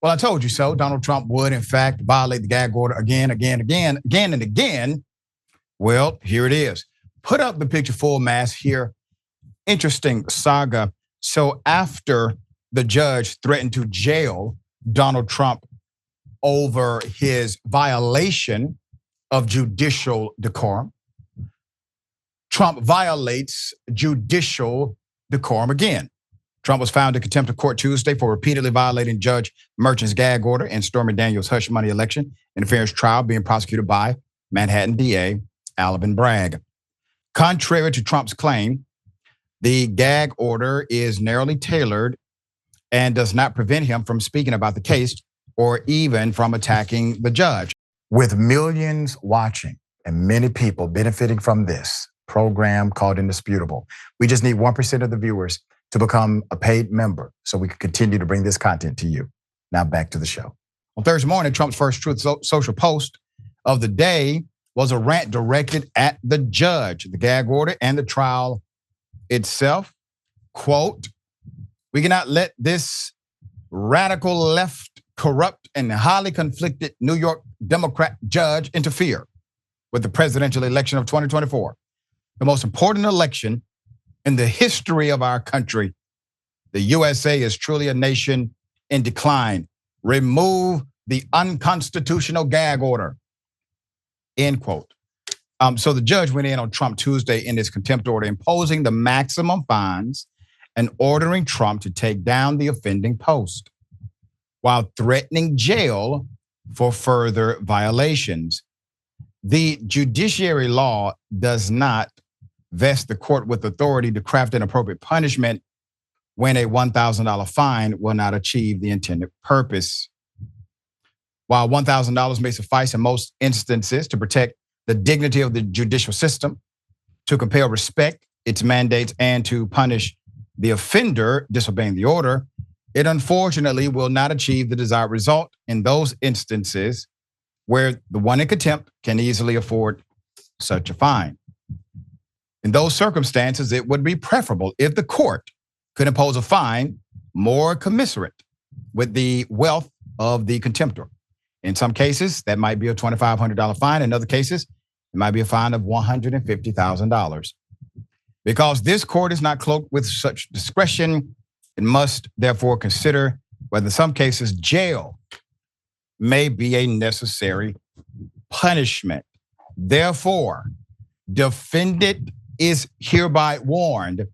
Well, I told you so. Donald Trump would, in fact, violate the gag order again and again. Well, here it is. Put up the picture full mass here. Interesting saga. So after the judge threatened to jail Donald Trump over his violation of judicial decorum, Trump violates judicial decorum again. Trump was found in contempt of court Tuesday for repeatedly violating Judge Merchan's gag order in Stormy Daniels' hush money election interference trial being prosecuted by Manhattan DA Alvin Bragg. Contrary to Trump's claim, the gag order is narrowly tailored and does not prevent him from speaking about the case or even from attacking the judge. With millions watching and many people benefiting from this program called Indisputable, we just need 1% of the viewers to become a paid member so we can continue to bring this content to you. Now back to the show. On Thursday morning, Trump's first Truth Social post of the day was a rant directed at the judge, the gag order, and the trial itself. Quote, "We cannot let this radical left, corrupt, and highly conflicted New York Democrat judge interfere with the presidential election of 2024. The most important election in the history of our country. The USA is truly a nation in decline. Remove the unconstitutional gag order." End quote. So the judge went in on Trump Tuesday in his contempt order, imposing the maximum fines and ordering Trump to take down the offending post, while threatening jail for further violations. The judiciary law does not vest the court with authority to craft an appropriate punishment when a $1,000 fine will not achieve the intended purpose. While $1,000 may suffice in most instances to protect the dignity of the judicial system, to compel respect, its mandates, and to punish the offender disobeying the order, it unfortunately will not achieve the desired result in those instances where the one in contempt can easily afford such a fine. In those circumstances, it would be preferable if the court could impose a fine more commensurate with the wealth of the contemptor. In some cases, that might be a $2,500 fine. In other cases, it might be a fine of $150,000. Because this court is not cloaked with such discretion, it must therefore consider whether in some cases jail may be a necessary punishment. Therefore, defendant is hereby warned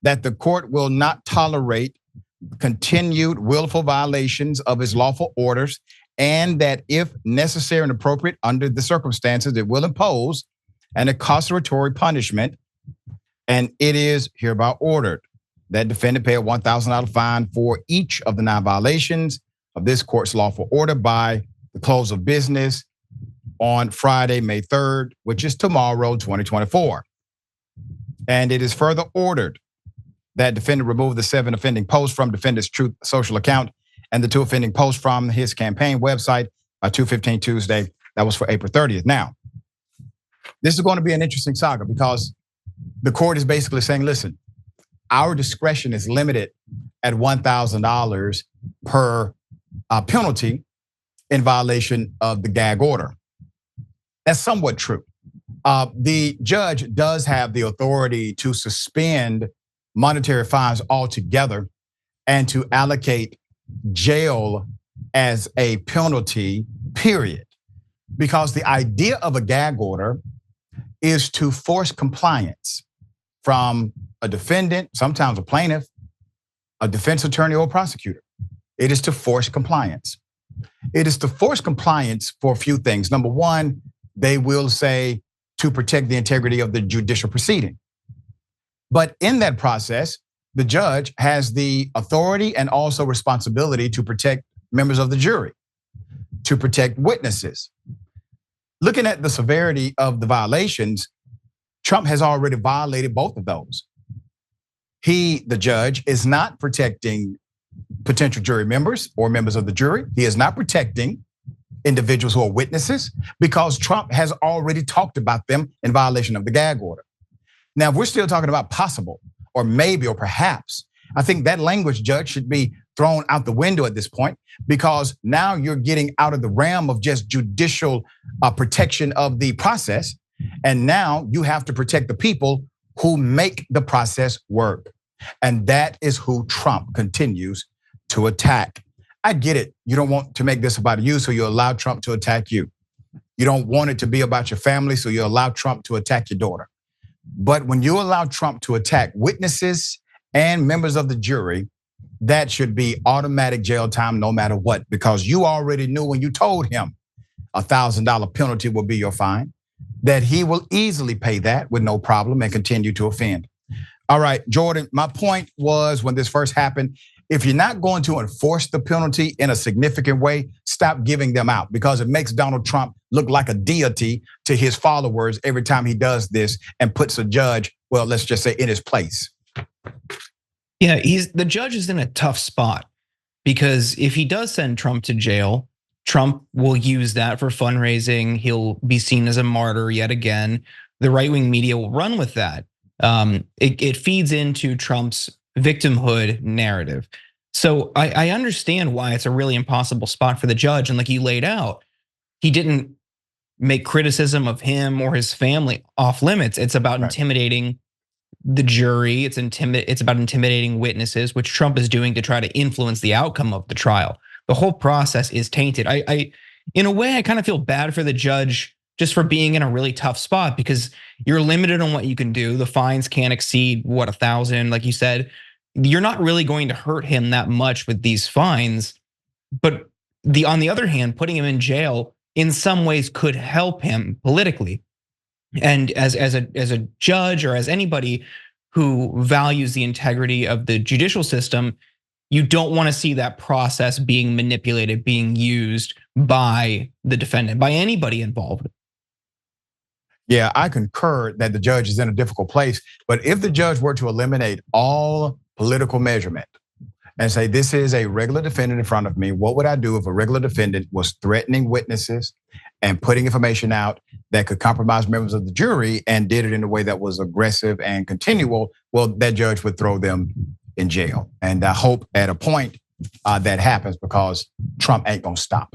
that the court will not tolerate continued willful violations of his lawful orders, and that if necessary and appropriate under the circumstances, it will impose an incarceratory punishment, and it is hereby ordered that defendant pay a $1,000 fine for each of the 9 violations of this court's lawful order by the close of business on Friday, May 3rd, which is tomorrow, 2024. And it is further ordered that defendant remove the 7 offending posts from defendant's Truth Social account and the 2 offending posts from his campaign website by 2:15 Tuesday. That was for April 30th. Now, this is going to be an interesting saga because the court is basically saying, listen, our discretion is limited at $1,000 per penalty in violation of the gag order. That's somewhat true. The judge does have the authority to suspend monetary fines altogether and to allocate jail as a penalty, period. Because the idea of a gag order is to force compliance from a defendant, sometimes a plaintiff, a defense attorney, or a prosecutor. It is to force compliance. It is to force compliance for a few things. Number one, they will say to protect the integrity of the judicial proceeding. But in that process, the judge has the authority and also responsibility to protect members of the jury, to protect witnesses. Looking at the severity of the violations, Trump has already violated both of those. He, the judge, is not protecting potential jury members or members of the jury. He is not protecting individuals who are witnesses because Trump has already talked about them in violation of the gag order. Now, if we're still talking about possible or maybe or perhaps, I think that language, Judge, should be thrown out the window at this point, because now you're getting out of the realm of just judicial protection of the process. And now you have to protect the people who make the process work. And that is who Trump continues to attack. I get it. You don't want to make this about you, so you allow Trump to attack you. You don't want it to be about your family, so you allow Trump to attack your daughter. But when you allow Trump to attack witnesses and members of the jury, that should be automatic jail time no matter what, because you already knew when you told him $1,000 penalty will be your fine, that he will easily pay that with no problem and continue to offend. All right, Jordan, my point was when this first happened, if you're not going to enforce the penalty in a significant way, stop giving them out, because it makes Donald Trump look like a deity to his followers every time he does this and puts a judge, well, let's just say in his place. Yeah, the judge is in a tough spot, because if he does send Trump to jail, Trump will use that for fundraising. He'll be seen as a martyr yet again. The right-wing media will run with that. It feeds into Trump's victimhood narrative. So I understand why it's a really impossible spot for the judge. And like you laid out, he didn't make criticism of him or his family off limits. It's about intimidating the jury. It's about intimidating witnesses, which Trump is doing to try to influence the outcome of the trial. The whole process is tainted. In a way, I kind of feel bad for the judge just for being in a really tough spot, because you're limited on what you can do. The fines can't exceed, what, 1,000, like you said. You're not really going to hurt him that much with these fines. But on the other hand, putting him in jail in some ways could help him politically. And as a judge, or as anybody who values the integrity of the judicial system, you don't want to see that process being manipulated, being used by the defendant, by anybody involved. Yeah, I concur that the judge is in a difficult place. But if the judge were to eliminate all political measurement and say, this is a regular defendant in front of me, what would I do if a regular defendant was threatening witnesses and putting information out that could compromise members of the jury, and did it in a way that was aggressive and continual? Well, that judge would throw them in jail. And I hope at a point that happens, because Trump ain't gonna stop.